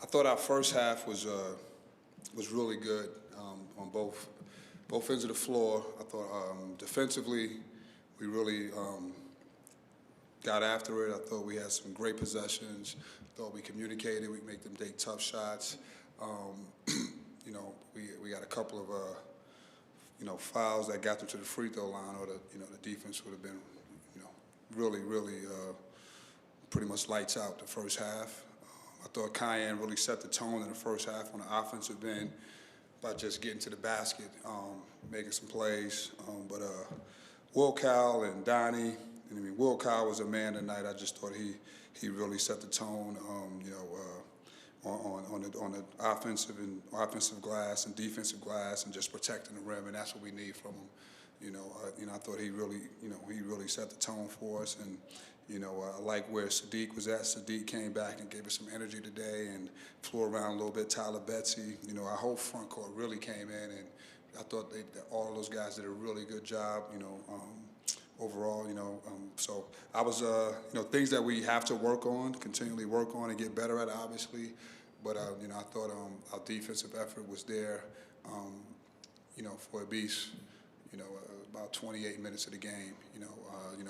thought our first half was really good on both ends of the floor. I thought defensively we really got after it. I thought we had some great possessions. I thought we communicated. We make them take tough shots. You know, we got a couple of fouls that got them to the free throw line, or the defense would have been really pretty much lights out the first half. I thought Cayenne really set the tone in the first half on the offensive end by just getting to the basket, making some plays. But Will Cal and Donnie, Will Cal was a man tonight. I just thought he really set the tone, on the offensive glass and defensive glass, and just protecting the rim, and that's what we need from him. I thought he really set the tone for us, and I like where Sadiq was at. Sadiq came back and gave us some energy today, and flew around a little bit. Tyler Betsy, our whole front court really came in, and I thought all of those guys did a really good job. Overall, so I was, things that we have to work on, continually work on, and get better at, obviously. But I thought our defensive effort was there, for at least, about 28 minutes of the game.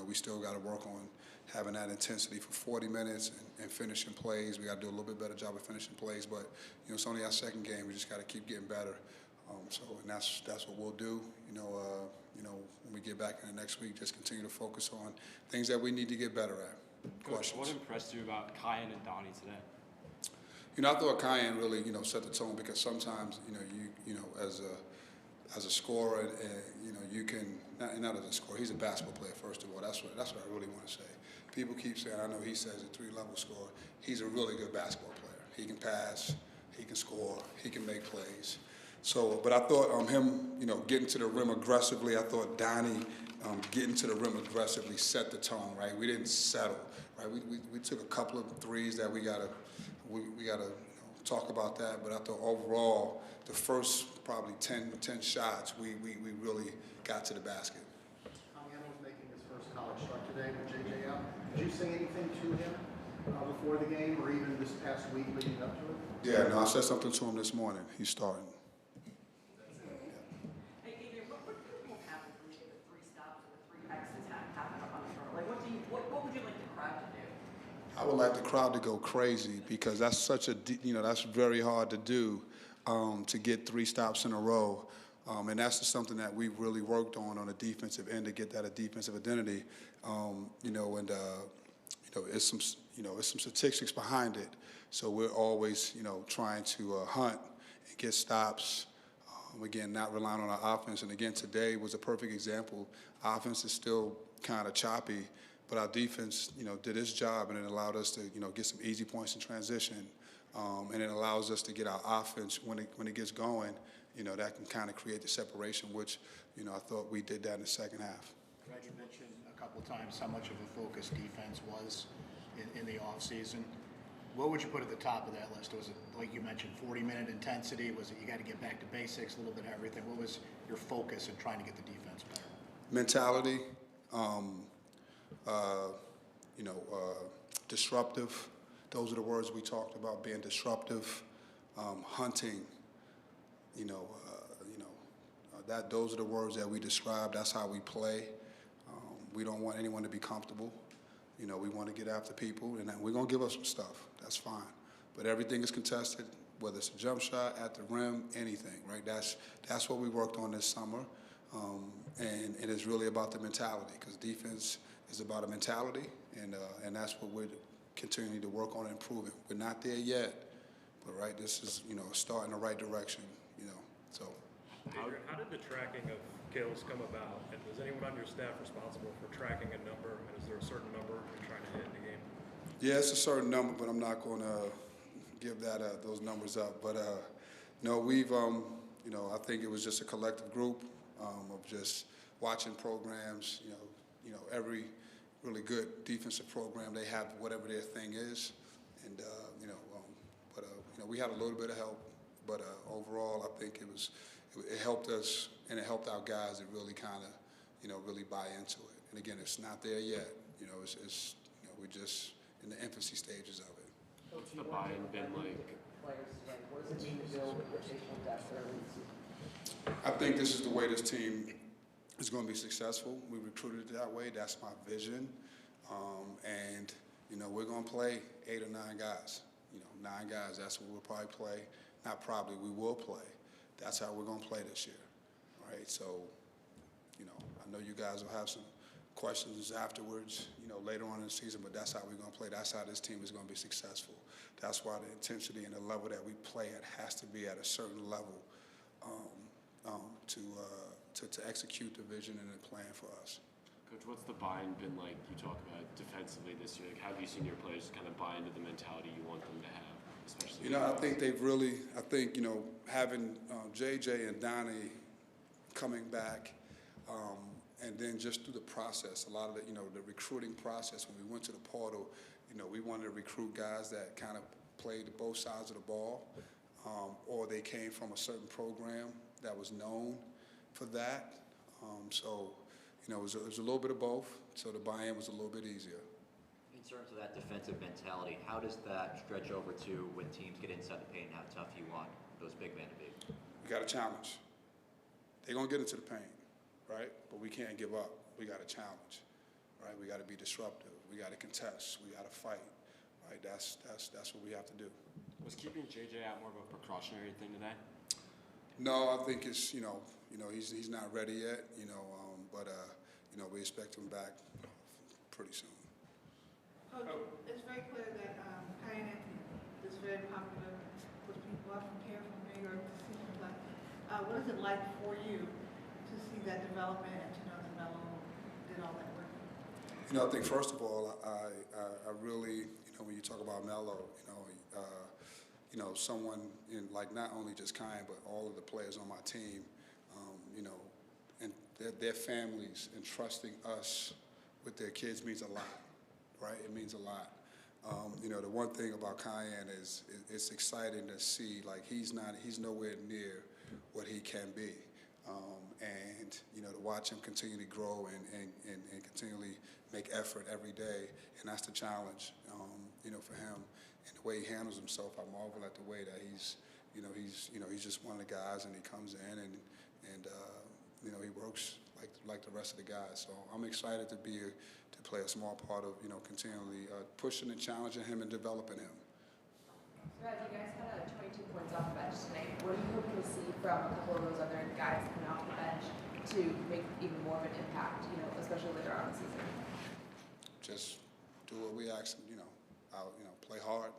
We still got to work on having that intensity for 40 minutes and finishing plays. We got to do a little bit better job of finishing plays. But it's only our second game. We just got to keep getting better. And that's what we'll do. When we get back in the next week, just continue to focus on things that we need to get better at. Questions? What impressed you about Cayenne and Donnie today? I thought Cayenne really, set the tone, because sometimes, as a scorer, you can not as a scorer. He's a basketball player, first of all. That's what I really want to say. People keep saying, I know he says a 3-level scorer. He's a really good basketball player. He can pass, he can score, he can make plays. So, but I thought him, getting to the rim aggressively. I thought Donnie getting to the rim aggressively set the tone. Right, we didn't settle. Right, we took a couple of threes that we gotta talk about that. But I thought overall, the first probably 10 shots, we really got to the basket. Cayenne was making his first college start today with JJ out. Did you say anything to him before the game, or even this past week leading up to it? Yeah, no, I said something to him this morning. He's starting. Hey, Adrian, what will happen when you get the 3 stops or the 3 exits happen up on the floor? Like, what would you like the crowd to do? I would like the crowd to go crazy, because that's that's very hard to do, to get 3 stops in a row. And that's just something that we've really worked on the defensive end, to get that a defensive identity. It's some statistics behind it. So we're always, trying to hunt and get stops. Again, not relying on our offense. And again, today was a perfect example. Offense is still kind of choppy, but our defense, did its job, and it allowed us to, get some easy points in transition. And it allows us to get our offense when it gets going. That can kind of create the separation, which, I thought we did that in the second half. Brad, you mentioned a couple of times how much of a focus defense was in the offseason. What would you put at the top of that list? Was it, like you mentioned, 40-minute intensity? Was it you got to get back to basics, a little bit of everything? What was your focus in trying to get the defense better? Mentality, disruptive. Those are the words we talked about, being disruptive, hunting. Those are the words that we describe. That's how we play. We don't want anyone to be comfortable. We want to get after people, and we're going to give us some stuff. That's fine. But everything is contested, whether it's a jump shot, at the rim, anything, right? That's what we worked on this summer. And it is really about the mentality, because defense is about a mentality, and that's what we're continuing to work on and improving. We're not there yet, but right, this is a start in the right direction. So. Adrian, how did the tracking of kills come about? And was anyone on your staff responsible for tracking a number? And is there a certain number you're trying to hit in the game? Yeah, it's a certain number, but I'm not going to give those numbers up. But no, we've I think it was just a collective group of just watching programs. Every really good defensive program, they have whatever their thing is, and we had a little bit of help, but overall, I think it helped us, and it helped our guys to really kind of really buy into it. And again, it's not there yet. We're just in the infancy stages of it. What's the buy-in been like rotational depth early in the season? I think this is the way this team is going to be successful. We recruited it that way. That's my vision. And, you know, we're going to play 8 or 9 guys. You know, 9 guys, that's what we'll probably play. Not probably, we will play. That's how we're going to play this year, right? So, you know, I know you guys will have some questions afterwards, you know, later on in the season, but that's how we're going to play. That's how this team is going to be successful. That's why the intensity and the level that we play at has to be at a certain level to execute the vision and the plan for us. Coach, what's the buy-in been like? You talk about defensively this year. Like, how have you seen your players kind of buy into the mentality you want them to have, especially? You know, I think they've really, you know, having JJ and Donnie coming back, and then just through the process, a lot of the, you know, the recruiting process, when we went to the portal, you know, we wanted to recruit guys that kind of played both sides of the ball, or they came from a certain program that was known for that. So, you know, it was a little bit of both, so the buy-in was a little bit easier. In terms of that defensive mentality, how does that stretch over to when teams get inside the paint and how tough you want those big men to be? We got a challenge. They're going to get into the paint, right? But we can't give up. We got a challenge, right? We got to be disruptive. We got to contest. We got to fight, right? That's what we have to do. Was keeping JJ out more of a precautionary thing today? No, I think it's, you know, he's not ready yet, you know, but you know, we expect him back pretty soon. Coach, it's very clear that Kyan Anthony is very popular with people. I'm from here, from New York, to see him play. What is it like for you to see that development and to know that Melo did all that work? You know, I think first of all, I really, you know, when you talk about Melo, you know, someone in like not only just Kyan, but all of the players on my team, you know, and their families entrusting us with their kids means a lot, right? It means a lot. You know, the one thing about Kyan is it's exciting to see, like, he's nowhere near what he can be. And, you know, to watch him continue to grow and continually make effort every day, and that's the challenge, you know, for him. And the way he handles himself, I marvel at the way that he's just one of the guys, and he comes in and you know, he works like the rest of the guys. So I'm excited to play a small part of, you know, continually pushing and challenging him and developing him. Brad, you guys had 22 points off the bench tonight. What are you hoping to see from a couple of those other guys coming off the bench to make even more of an impact, you know, especially later on in the season? Just do what we ask them, you know, play hard,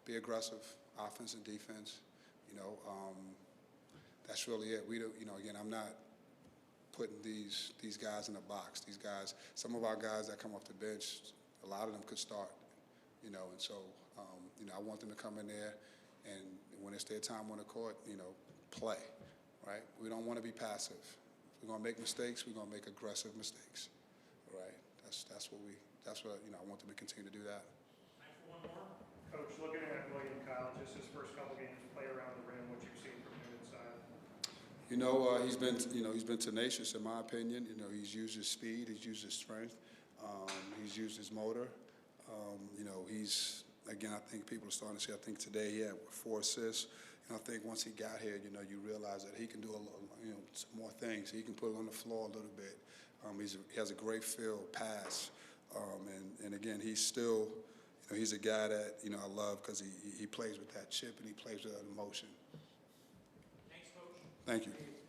be aggressive, offense and defense. You know, that's really it. We don't, you know, again, I'm not putting these guys in a box. These guys, some of our guys that come off the bench, a lot of them could start, you know, and so, you know, I want them to come in there, and when it's their time on the court, you know, play, right? We don't want to be passive. If we're going to make mistakes, we're going to make aggressive mistakes, right? That's what, you know, I want them to continue to do that. Time for one more. Coach, looking at William Kyle, just his first couple games, play around the rim, what you've seen from him inside? You know, he's been tenacious in my opinion. You know, he's used his speed, he's used his strength, he's used his motor. You know, again, I think people are starting to see. I think today he had 4 assists. And I think once he got here, you know, you realize that he can do some more things. He can put it on the floor a little bit. He has a great field pass, and again, he's still. You know, he's a guy that, you know, I love because he plays with that chip and he plays with that emotion. Thanks, Coach. Thank you.